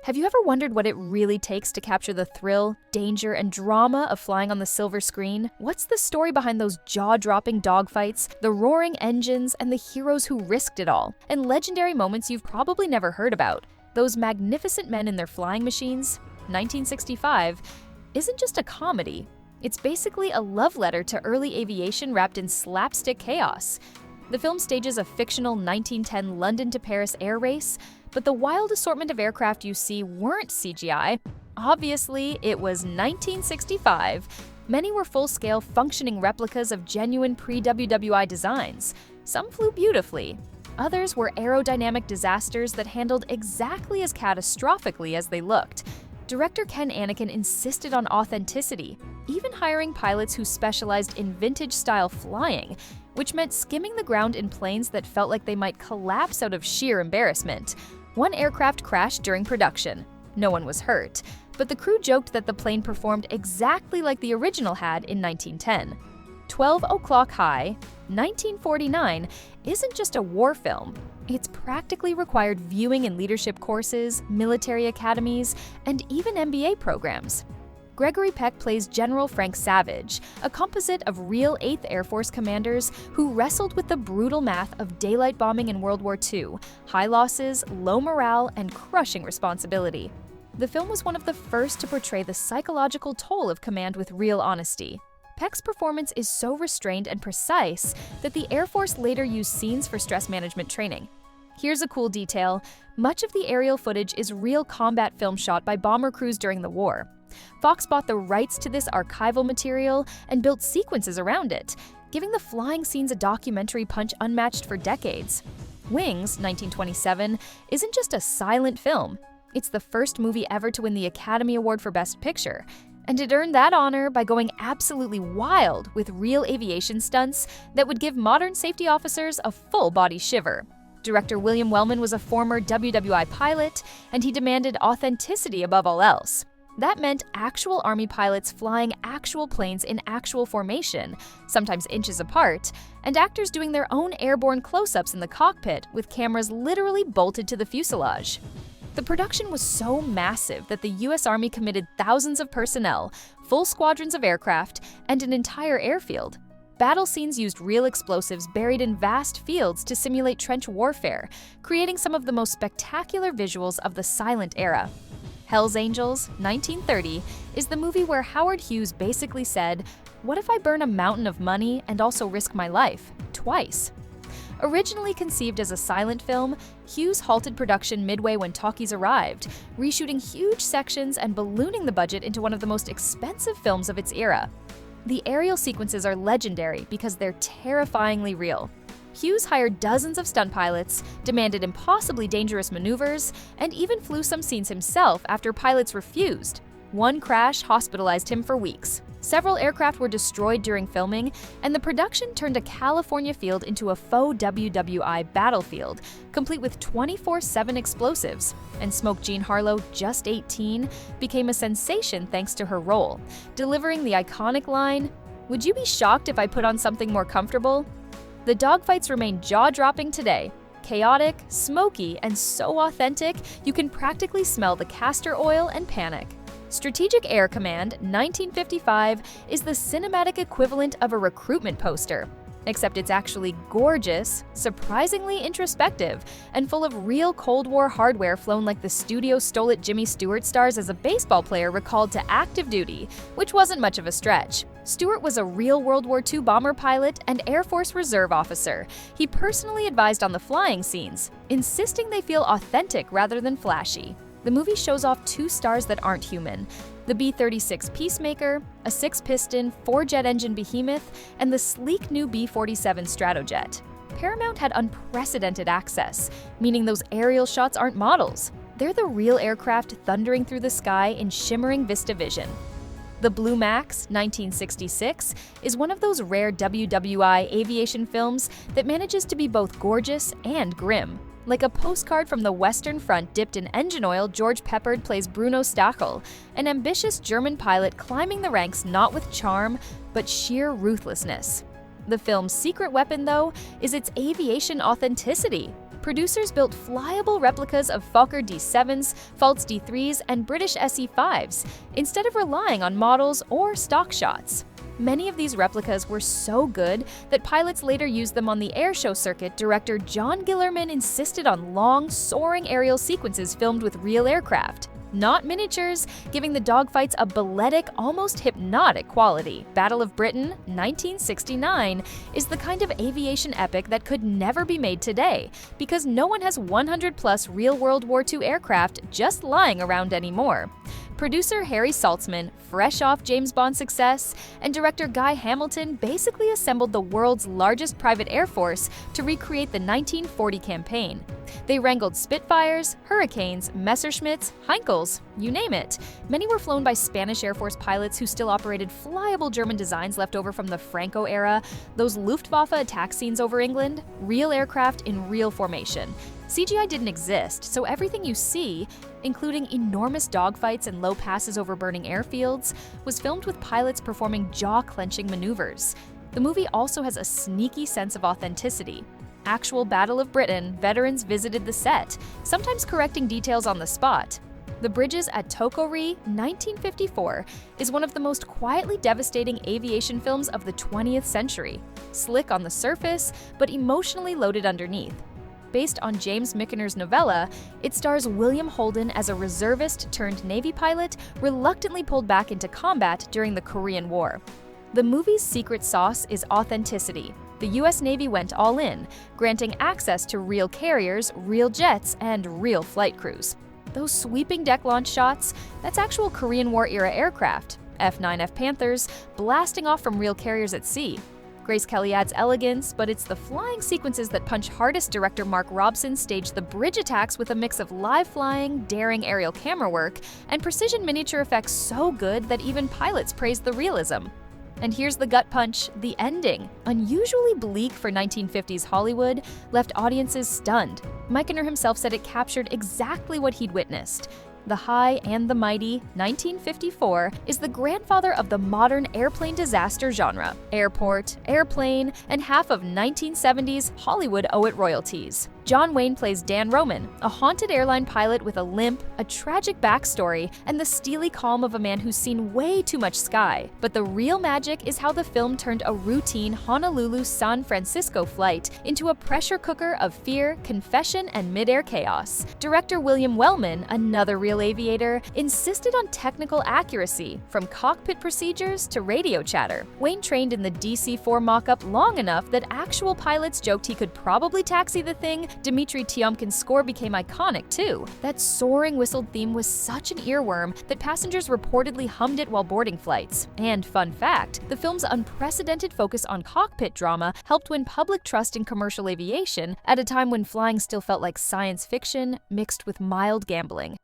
Have you ever wondered what it really takes to capture the thrill, danger, and drama of flying on the silver screen? What's the story behind those jaw-dropping dogfights, the roaring engines, and the heroes who risked it all? And legendary moments you've probably never heard about. Those magnificent men in their flying machines? 1965 isn't just a comedy. It's basically a love letter to early aviation wrapped in slapstick chaos. The film stages a fictional 1910 London to Paris air race, but the wild assortment of aircraft you see weren't CGI. Obviously, it was 1965. Many were full-scale, functioning replicas of genuine pre-WWI designs. Some flew beautifully. Others were aerodynamic disasters that handled exactly as catastrophically as they looked. Director Ken Anakin insisted on authenticity, even hiring pilots who specialized in vintage-style flying, which meant skimming the ground in planes that felt like they might collapse out of sheer embarrassment. One aircraft crashed during production. No one was hurt, but the crew joked that the plane performed exactly like the original had in 1910. 12 O'Clock High, 1949, isn't just a war film. It's practically required viewing in leadership courses, military academies, and even MBA programs. Gregory Peck plays General Frank Savage, a composite of real 8th Air Force commanders who wrestled with the brutal math of daylight bombing in World War II, high losses, low morale, and crushing responsibility. The film was one of the first to portray the psychological toll of command with real honesty. Peck's performance is so restrained and precise that the Air Force later used scenes for stress management training. Here's a cool detail. Much of the aerial footage is real combat film shot by bomber crews during the war. Fox bought the rights to this archival material and built sequences around it, giving the flying scenes a documentary punch unmatched for decades. Wings, 1927, isn't just a silent film. It's the first movie ever to win the Academy Award for Best Picture, and it earned that honor by going absolutely wild with real aviation stunts that would give modern safety officers a full-body shiver. Director William Wellman was a former WWI pilot, and he demanded authenticity above all else. That meant actual Army pilots flying actual planes in actual formation, sometimes inches apart, and actors doing their own airborne close-ups in the cockpit with cameras literally bolted to the fuselage. The production was so massive that the U.S. Army committed thousands of personnel, full squadrons of aircraft, and an entire airfield. Battle scenes used real explosives buried in vast fields to simulate trench warfare, creating some of the most spectacular visuals of the silent era. Hell's Angels, 1930, is the movie where Howard Hughes basically said, "What if I burn a mountain of money and also risk my life? Twice." Originally conceived as a silent film, Hughes halted production midway when talkies arrived, reshooting huge sections and ballooning the budget into one of the most expensive films of its era. The aerial sequences are legendary because they're terrifyingly real. Hughes hired dozens of stunt pilots, demanded impossibly dangerous maneuvers, and even flew some scenes himself after pilots refused. One crash hospitalized him for weeks. Several aircraft were destroyed during filming, and the production turned a California field into a faux WWI battlefield, complete with 24/7 explosives. And Smoke Jean Harlow, just 18, became a sensation thanks to her role, delivering the iconic line, "Would you be shocked if I put on something more comfortable?" The dogfights remain jaw-dropping today. Chaotic, smoky, and so authentic, you can practically smell the castor oil and panic. Strategic Air Command, 1955, is the cinematic equivalent of a recruitment poster, except it's actually gorgeous, surprisingly introspective, and full of real Cold War hardware flown like the studio stole it Jimmy Stewart stars as a baseball player recalled to active duty, which wasn't much of a stretch. Stewart was a real World War II bomber pilot and Air Force Reserve officer. He personally advised on the flying scenes, insisting they feel authentic rather than flashy. The movie shows off two stars that aren't human: the B-36 Peacemaker, a 6-piston, 4-jet engine behemoth, and the sleek new B-47 Stratojet. Paramount had unprecedented access, meaning those aerial shots aren't models. They're the real aircraft thundering through the sky in shimmering VistaVision. The Blue Max, 1966, is one of those rare WWI aviation films that manages to be both gorgeous and grim. Like a postcard from the Western Front dipped in engine oil, George Peppard plays Bruno Stachel, an ambitious German pilot climbing the ranks not with charm, but sheer ruthlessness. The film's secret weapon, though, is its aviation authenticity. Producers built flyable replicas of Fokker D7s, Pfalz D3s, and British SE5s, instead of relying on models or stock shots. Many of these replicas were so good that pilots later used them on the airshow circuit. Director John Gillerman insisted on long, soaring aerial sequences filmed with real aircraft, not miniatures, giving the dogfights a balletic, almost hypnotic quality. Battle of Britain, 1969, is the kind of aviation epic that could never be made today, because no one has 100-plus real World War II aircraft just lying around anymore. Producer Harry Saltzman, fresh off James Bond's success, and director Guy Hamilton basically assembled the world's largest private air force to recreate the 1940 campaign. They wrangled Spitfires, Hurricanes, Messerschmitts, Heinkels, you name it. Many were flown by Spanish Air Force pilots who still operated flyable German designs left over from the Franco era, those Luftwaffe attack scenes over England, real aircraft in real formation. CGI didn't exist, so everything you see, including enormous dogfights and low passes over burning airfields, was filmed with pilots performing jaw-clenching maneuvers. The movie also has a sneaky sense of authenticity. Actual Battle of Britain, veterans visited the set, sometimes correcting details on the spot. The Bridges at Tokori, 1954, is one of the most quietly devastating aviation films of the 20th century. Slick on the surface, but emotionally loaded underneath. Based on James Michener's novella, it stars William Holden as a reservist-turned-Navy pilot reluctantly pulled back into combat during the Korean War. The movie's secret sauce is authenticity. The U.S. Navy went all in, granting access to real carriers, real jets, and real flight crews. Those sweeping deck launch shots, that's actual Korean War-era aircraft, F-9F Panthers, blasting off from real carriers at sea. Grace Kelly adds elegance, but it's the flying sequences that punch hardest. Director Mark Robson staged the bridge attacks with a mix of live flying, daring aerial camera work, and precision miniature effects so good that even pilots praised the realism. And here's the gut punch, the ending. Unusually bleak for 1950s Hollywood, left audiences stunned. Michener himself said it captured exactly what he'd witnessed. The High and the Mighty, 1954, is the grandfather of the modern airplane disaster genre. Airport, airplane, and half of 1970s Hollywood owe it royalties. John Wayne plays Dan Roman, a haunted airline pilot with a limp, a tragic backstory, and the steely calm of a man who's seen way too much sky. But the real magic is how the film turned a routine Honolulu-San Francisco flight into a pressure cooker of fear, confession, and mid-air chaos. Director William Wellman, another real aviator, insisted on technical accuracy, from cockpit procedures to radio chatter. Wayne trained in the DC-4 mock-up long enough that actual pilots joked he could probably taxi the thing. Dmitry Tiomkin's score became iconic too. That soaring whistled theme was such an earworm that passengers reportedly hummed it while boarding flights. And fun fact, the film's unprecedented focus on cockpit drama helped win public trust in commercial aviation at a time when flying still felt like science fiction mixed with mild gambling.